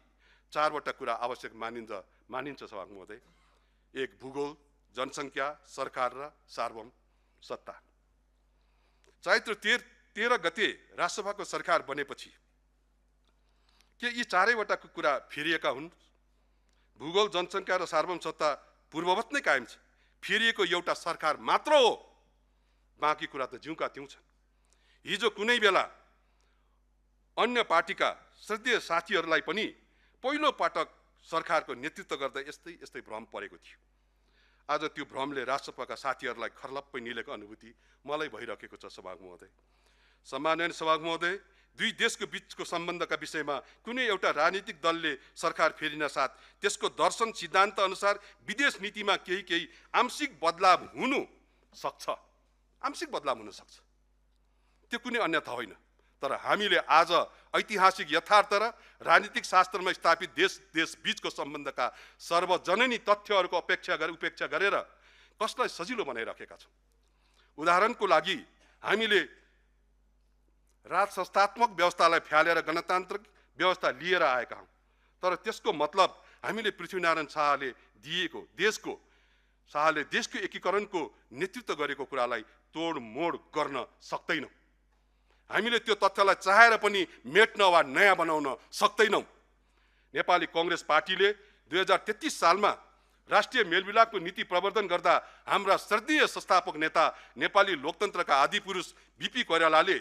चारवटा कुरा आवश्यक मानिन्छ सभामुख महोदय। एक, भूगोल, जनसङ्ख्या, सरकार र सार्वभौम सत्ता। चैत्र 13 गते राष्ट्रसभाको सरकार बनेपछि के यी चारैवटा कुरा फेरिएका हुन्? भूगोल, जनसङ्ख्या र सार्वभौम सत्ता पूर्ववत नै कायम छ। फेरिएको एउटा सरकार मात्र हो, बाँकी कुरा त जिउँका त्यौँ छन्। हिजो कुनै बेला अन्य पार्टीका श्रद्धेय साथीहरूलाई पनि पहिलो पटक सरकारको नेतृत्व गर्दा यस्तै भ्रम परेको थियो। आज त्यो भ्रमले राष्ट्रसभाका साथीहरूलाई खर्लप्पै निलेको अनुभूति मलाई भइरहेको छ सभामुख महोदय। सम्माननीय सभामुख महोदय, दुई देशको बीचको सम्बन्धका विषयमा कुनै एउटा राजनीतिक दलले सरकार फेरिन साथ त्यसको दर्शन सिद्धान्त अनुसार विदेश नीतिमा केही आंशिक बदलाव हुनु सक्छ, आंशिक बदलाव हुन सक्छ। त्यो कुनै अन्यथा होइन, तर तर हामीले आज ऐतिहासिक यथार्थ र राजनीतिक शास्त्रमा स्थापित देश बीचको सम्बन्धका सर्वजननी तथ्यहरूको उपेक्षा गरेर कसलाई सजिलो बनाइराखेका छौँ। उदाहरणको लागि हामीले राज संस्थात्मक व्यवस्थालाई फ्यालेर गणतान्त्रिक व्यवस्था लिएर आएका हौँ, तर त्यसको मतलब हामीले पृथ्वीनारायण शाहले दिएको देशको एकीकरणको नेतृत्व गरेको कुरालाई तोडमोड गर्न सक्दैनौँ। हामीले त्यो तथ्यलाई चाहेर पनि मेट्न वा नयाँ बनाउन सक्दैनौँ। नेपाली कांग्रेस पार्टीले 2033 सालमा राष्ट्रिय मेलमिलापको नीति प्रवर्तन गर्दा हाम्रा श्रद्धेय संस्थापक नेता नेपाली लोकतन्त्रका आदिपुरुष बीपी कोइरालाले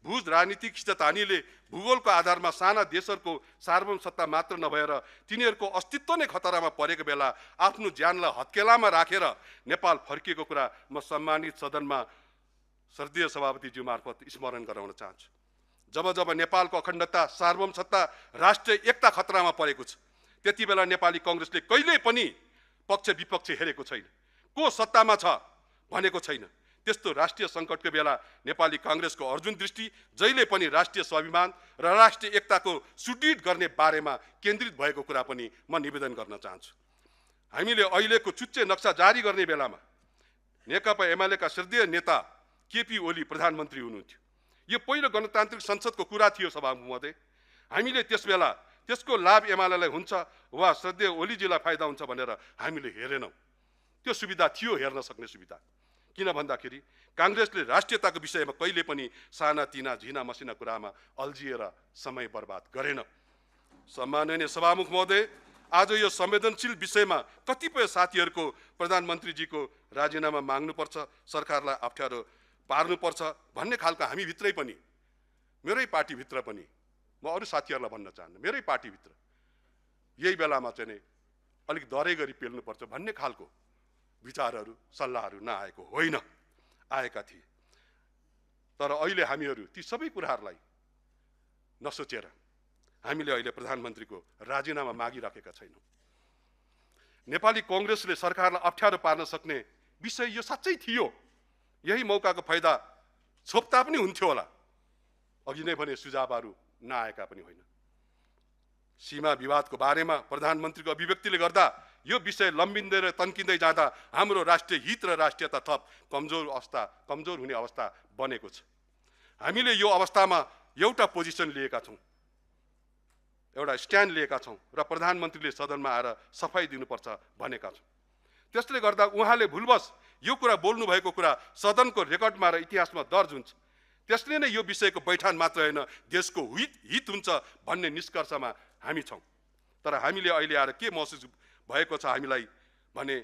भुज राजनीतिक खिचतानीले भूगोलको आधारमा साना देशहरूको सार्वभौम सत्ता मात्र नभएर तिनीहरूको अस्तित्व नै खतरामा परेको बेला आफ्नो ज्यानलाई हत्केलामा राखेर नेपाल फर्किएको कुरा म सम्मानित सदनमा श्रद्धेय सभापतिज्यू मार्फत स्मरण गराउन चाहन्छु। जब नेपालको अखण्डता, सार्वभौम सत्ता, राष्ट्रिय एकता खतरामा परेको छ, त्यति बेला नेपाली कांग्रेसले कहिल्यै पनि पक्ष विपक्ष हेरेको छैन, को सत्तामा छ भनेको छैन। त्यस्तो राष्ट्रिय सङ्कटको बेला नेपाली कांग्रेसको अर्जुन दृष्टि जहिले पनि राष्ट्रिय स्वाभिमान र राष्ट्रिय एकताको सुदृढ गर्ने बारेमा केन्द्रित भएको कुरा पनि म निवेदन गर्न चाहन्छु। हामीले अहिलेको चुच्चे नक्सा जारी गर्ने बेलामा नेकपा एमालेका श्रद्धेय नेता केपी ओली प्रधानमन्त्री हुनुहुन्थ्यो। यो पहिलो गणतान्त्रिक संसदको कुरा थियो सभामुख महोदय। हामीले त्यस बेला त्यसको लाभ एमालेलाई हुन्छ वा श्रद्धेय ओलीजीलाई फाइदा हुन्छ भनेर हामीले हेरेनौँ। त्यो सुविधा थियो, हेर्न सक्ने सुविधा। किन भन्दाखेरि कांग्रेसले राष्ट्रियताको विषयमा कहिले पनि सानातिना झिना मसिना कुरामा अल्झिएर समय बर्बाद गरेन। सम्माननीय सभामुख महोदय, आज यो संवेदनशील विषयमा कतिपय साथीहरूको प्रधानमन्त्रीजीको राजीनामा माग्नुपर्छ, सरकारलाई अप्ठ्यारो पार्नुपर्छ भन्ने खालको हामी भित्रै पनि, मेरै पार्टीभित्र पनि, म अरू साथीहरूलाई भन्न चाहन्न, मेरै पार्टीभित्र यही बेलामा चाहिँ अलिक दरै गरी पेल्नुपर्छ भन्ने खालको विचारहरू सल्लाहहरू नआएको होइन, आएका थिए। तर अहिले हामीहरू ती सबै कुराहरूलाई नसोचेर हामीले अहिले प्रधानमन्त्रीको राजीनामा मागिराखेका छैनौँ। नेपाली कांग्रेसले सरकारलाई अप्ठ्यारो पार्न सक्ने विषय यो साँच्चै थियो। यही मौकाको फाइदा छोप्दा पनि हुन्थ्यो होला, अघि नै भने सुझावहरू नआएका पनि होइन। सीमा विवादको बारेमा प्रधानमन्त्रीको अभिव्यक्तिले गर्दा यो विषय लम्बिँदै र तन्किँदै जाँदा हाम्रो राष्ट्रिय हित र राष्ट्रियता थप कमजोर हुने अवस्था बनेको छ। हामीले यो अवस्थामा एउटा पोजिसन लिएका छौँ, एउटा स्ट्यान्ड लिएका छौँ र प्रधानमन्त्रीले सदनमा आएर सफाई दिनुपर्छ भनेका छौँ। त्यसले गर्दा उहाँले भुलवश यो कुरा बोल्नु भएको कुरा सदनको रेकर्डमा र इतिहासमा दर्ज हुन्छ। त्यसले नै यो विषयको बैठान मात्र होइन, देशको हित हुन्छ भन्ने निष्कर्षमा हामी छौँ। तर हामीले अहिले आएर के महसुस भएको छ हामीलाई भने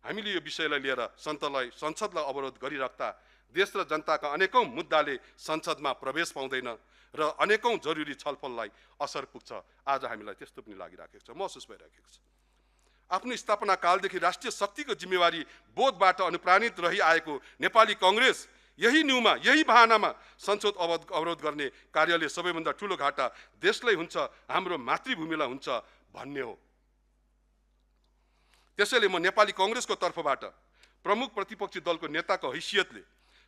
हामीले यो विषयलाई लिएर संसदलाई अवरोध गरिराख्दा देश र जनताका अनेकौं मुद्दाले संसदमा प्रवेश पाउँदैन र अनेकौं जरुरी छलफललाई असर पुग्छ। आज हामीलाई त्यस्तो पनि लागिराखेको छ, महसुस भइराखेको छ। आफ्नो स्थापना कालदेखि राष्ट्रिय शक्तिको जिम्मेवारी बोधबाट अनुप्राणित रहिआएको नेपाली कांग्रेस यही न्यूमा, यही बहानामा संसद अवरोध गर्ने कार्यले सबैभन्दा ठूलो घाटा देशलाई हुन्छ, हाम्रो मातृभूमिलाई हुन्छ भन्ने हो। त्यसैले म नेपाली कांग्रेसको तर्फबाट प्रमुख प्रतिपक्षी दलको नेताको हैसियतले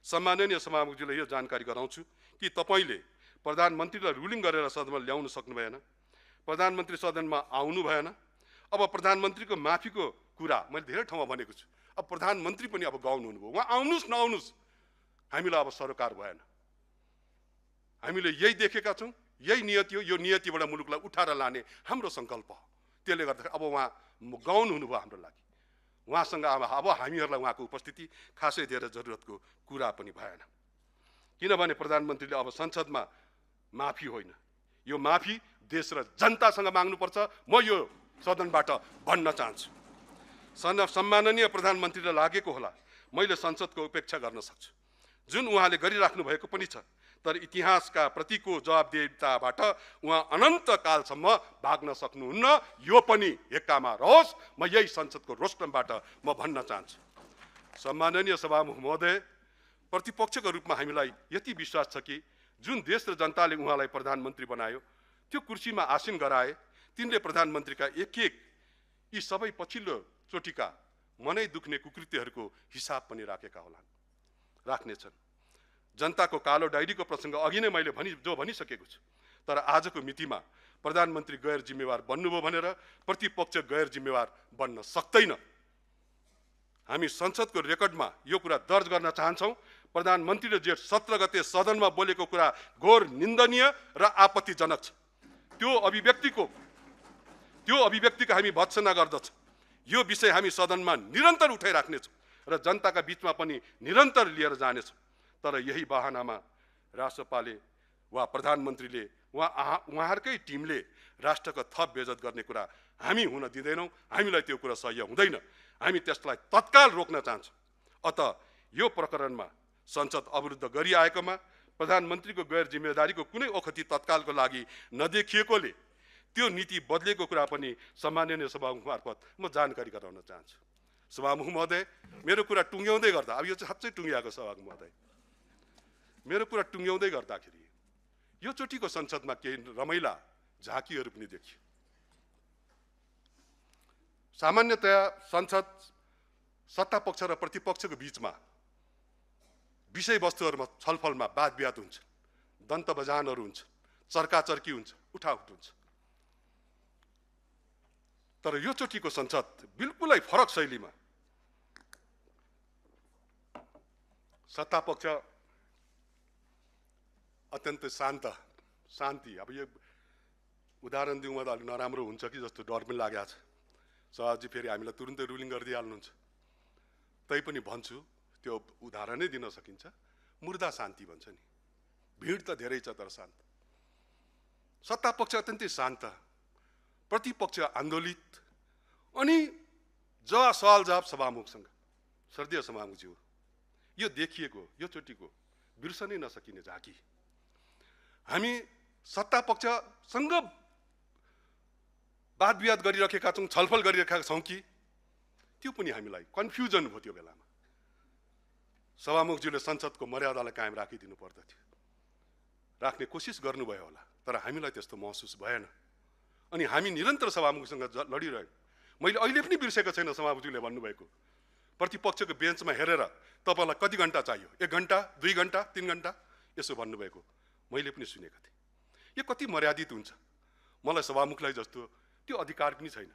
सम्माननीय सभामुखजीलाई यो जानकारी गराउँछु कि तपाईले प्रधानमन्त्रीलाई रुलिङ गरेर सदनमा ल्याउन सक्नु भएन, प्रधानमन्त्री सदनमा आउनु भएन। अब प्रधानमन्त्रीको माफीको कुरा मैले धेरै ठाउँमा भनेको छु। अब प्रधानमन्त्री पनि अब गाउनु हुनुभयो, उहाँ आउनुस् नआउनुस् हामीलाई अब सरोकार भएन। हामीले यही देखेका छौँ, यही नियति हो। यो नियतिबाट मुलुकलाई उठाएर लाने हाम्रो सङ्कल्प हो। त्यसले गर्दा अब उहाँ गाउनु हुनुभयो हाम्रो लागि, उहाँसँग अब हामीहरूलाई उहाँको उपस्थिति खासै धेरै जरुरतको कुरा पनि भएन। किनभने प्रधानमन्त्रीले अब संसदमा माफी होइन, यो माफी देश र जनतासँग माग्नुपर्छ। म यो सदनबाट भन्न चाहन्छु। सम्माननीय प्रधानमन्त्रीलाई लागेको होला मैले संसदको उपेक्षा गर्न सक्छु, जुन उहाँले गरिराख्नु भएको पनि छ। तर इतिहासका प्रतिको जवाबदेहिताबाट उहाँ अनन्त कालसम्म भाग्न सक्नुहुन्न। यो पनि हेक्कामा रहोस्, म यही संसदको रोस्टमबाट म भन्न चाहन्छु। सम्माननीय सभामुख महोदय, प्रतिपक्षको रूपमा हामीलाई यति विश्वास छ कि जुन देश र जनताले उहाँलाई प्रधानमन्त्री बनायो, त्यो कुर्सीमा आसीन गराए, तिनले प्रधानमन्त्रीका एक यी सबै पछिल्लो चोटिका मनै दुख्ने कुकृत्यहरूको हिसाब पनि राखेका होलान्, राख्नेछन्। जनताको कालो डायरीको प्रसङ्ग अघि नै मैले भनिसकेको छु। तर आजको मितिमा प्रधानमन्त्री गैर जिम्मेवार बन्नुभयो भनेर प्रतिपक्ष गैर जिम्मेवार बन्न सक्दैन। हामी संसदको रेकर्डमा यो कुरा दर्ज गर्न चाहन्छौँ। प्रधानमन्त्रीले जेठ 17 गते सदनमा बोलेको कुरा घोर निन्दनीय र आपत्तिजनक छ। त्यो अभिव्यक्तिको हामी भत्सना गर्दछौँ। यो विषय हामी सदनमा निरन्तर उठाइराख्नेछौँ र जनताका बीचमा पनि निरन्तर लिएर जानेछौँ। तर यही बहानामा राष्ट्रपाले वा प्रधानमन्त्रीले उहाँहरूकै टिमले राष्ट्रको थप बेइज्जत गर्ने कुरा हामी हुन दिँदैनौँ। हामीलाई त्यो कुरा सह्य हुँदैन। हामी त्यसलाई तत्काल रोक्न चाहन्छौँ। अत यो प्रकरणमा संसद अवरुद्ध गरिआएकोमा प्रधानमन्त्रीको गैर जिम्मेदारीको कुनै ओखती तत्कालको लागि नदेखिएकोले त्यो नीति बदलेको कुरा पनि सम्माननीय सभामुख मार्फत म जानकारी गराउन चाहन्छु। सभामुख महोदय, मेरो कुरा टुङ्ग्याउँदै गर्दा, अब यो चाहिँ साँच्चै टुङ्ग्याएको सभामुख महोदय, मेरो कुरा टुङ्ग्याउँदै गर्दाखेरि यो चोटिको संसदमा केही रमाइला झाँकीहरू पनि देखियो। सामान्यतया संसद सत्ता पक्ष र प्रतिपक्षको बीचमा विषयवस्तुहरूमा छलफलमा वाद विवाद हुन्छ, दन्त बजानहरू हुन्छ, चर्काचर्की हुन्छ, उठाउठ हुन्छ। तर यो चोटिको संसद बिल्कुलै फरक शैलीमा सत्ता पक्ष अत्यन्तै शान्ति। अब यो उदाहरण दिउँमा त अलिक नराम्रो हुन्छ कि जस्तो डर पनि लागेको छ। सभाजी फेरि हामीलाई तुरुन्तै रुलिङ गरिदिइहाल्नुहुन्छ। तैपनि भन्छु, त्यो उदाहरणै दिन सकिन्छ। मुर्दा शान्ति भन्छ नि, भिड त धेरै छ तर शान्त। सत्ता पक्ष अत्यन्तै शान्त, प्रतिपक्ष आन्दोलित। अनि सवाल जवाब सभामुखसँग, श्रद्धेय सभामुखज्यू, यो देखिएको यो चोटिको बिर्सनै नसकिने झाँकी। हामी सत्ता पक्षसँग वाद विवाद गरिरहेका छौँ, छलफल गरिरहेका छौँ कि त्यो पनि हामीलाई कन्फ्युजन भयो। त्यो बेलामा सभामुखज्यूले संसदको मर्यादालाई कायम राखिदिनु पर्दथ्यो, राख्ने कोसिस गर्नुभयो होला, तर हामीलाई त्यस्तो महसुस भएन। अनि हामी निरन्तर सभामुखसँग लडिरह्यौँ। मैले अहिले पनि बिर्सेको छैन सभामुखज्यूले भन्नुभएको, प्रतिपक्षको बेन्चमा हेरेर तपाईँलाई कति घन्टा चाहियो, 1 घन्टा 2 घन्टा 3 घन्टा यसो भन्नुभएको मैले पनि सुनेको थिएँ। यो कति मर्यादित हुन्छ। मलाई सभामुखलाई जस्तो त्यो अधिकार पनि छैन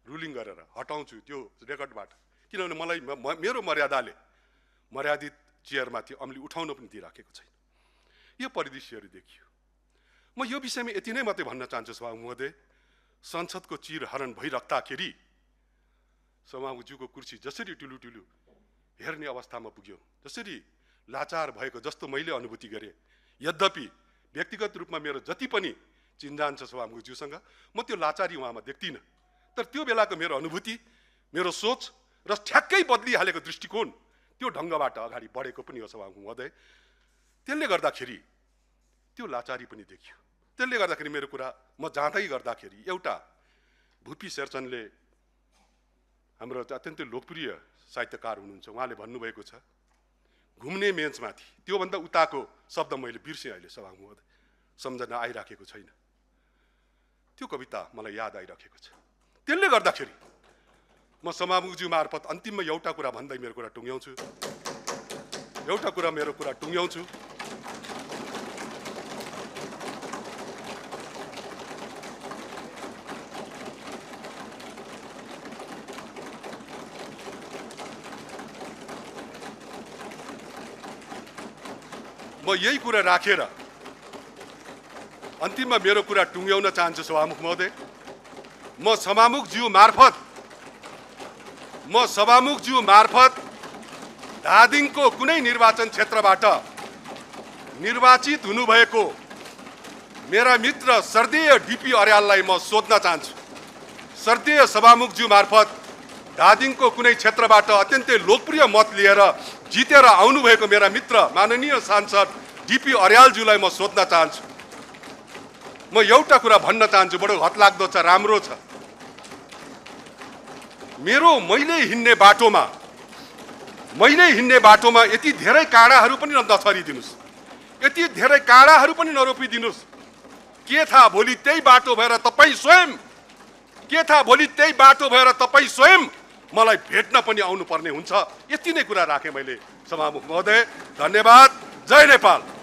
रुलिङ गरेर हटाउँछु त्यो रेकर्डबाट, किनभने मलाई मेरो मर्यादाले मर्यादित चेयरमाथि अमली उठाउन पनि दिइराखेको छैन। यो परिदृश्यहरू देखियो। म यो विषयमा यति नै मात्रै भन्न चाहन्छु सभामुख महोदय, संसदको चिरहरण भइराख्दाखेरि सभामुखज्यूको कुर्सी जसरी टुलु हेर्ने अवस्थामा पुग्यो, जसरी लाचार भएको जस्तो मैले अनुभूति गरेँ। यद्यपि व्यक्तिगत रूपमा मेरो जति पनि चिन्जान छ सभामुखज्यूसँग, म त्यो लाचारी उहाँमा देख्दिनँ। तर त्यो बेलाको मेरो अनुभूति, मेरो सोच र ठ्याक्कै बदलिहालेको दृष्टिकोण त्यो ढङ्गबाट अगाडि बढेको पनि हो सभामुख महोदय। त्यसले गर्दाखेरि त्यो लाचारी पनि देखियो। त्यसले गर्दाखेरि मेरो कुरा म जाँदै गर्दाखेरि एउटा भुपी शेरचनले, हाम्रो अत्यन्तै लोकप्रिय साहित्यकार हुनुहुन्छ, उहाँले भन्नुभएको छ, घुम्ने मेचमाथि, त्योभन्दा उताको शब्द मैले बिर्सेँ अहिले सभामुख महोदय, सम्झना आइराखेको छैन। त्यो कविता मलाई याद आइराखेको छ। त्यसले गर्दाखेरि म सभामुखज्यू मार्फत अन्तिममा एउटा कुरा भन्दै मेरो कुरा टुङ्ग्याउँछु। म यही कुरा राखेर अन्तिममा मेरो कुरा टुङ्ग्याउन चाहन्छु सभामुख महोदय। म सभामुखज्यू मार्फत धादिङको कुनै निर्वाचन क्षेत्रबाट निर्वाचित हुनुभएको मेरा मित्र श्रद्धेय डीपी अर्याललाई म सोध्न चाहन्छु। श्रद्धेय सभामुखज्यू मार्फत धादिङको कुनै क्षेत्रबाट अत्यन्तै लोकप्रिय मत लिएर जितेर आउनुभएको मेरा मित्र माननीय सांसद डीपी अर्यालज्यूलाई म सोध्न चाहन्छु। म एउटा कुरा भन्न चाहन्छु, बडो हतलाग्दो छ, राम्रो छ। मैले हिँड्ने बाटोमा यति धेरै काँडाहरू पनि नछरिदिनुस्, यति धेरै काँडाहरू पनि नरोपिदिनुस्। के थाहा भोलि त्यही बाटो भएर तपाईँ स्वयं मलाई भेट्न पनि आउनुपर्ने हुन्छ। यति नै कुरा राखेँ मैले सभामुख महोदय। धन्यवाद। जय नेपाल।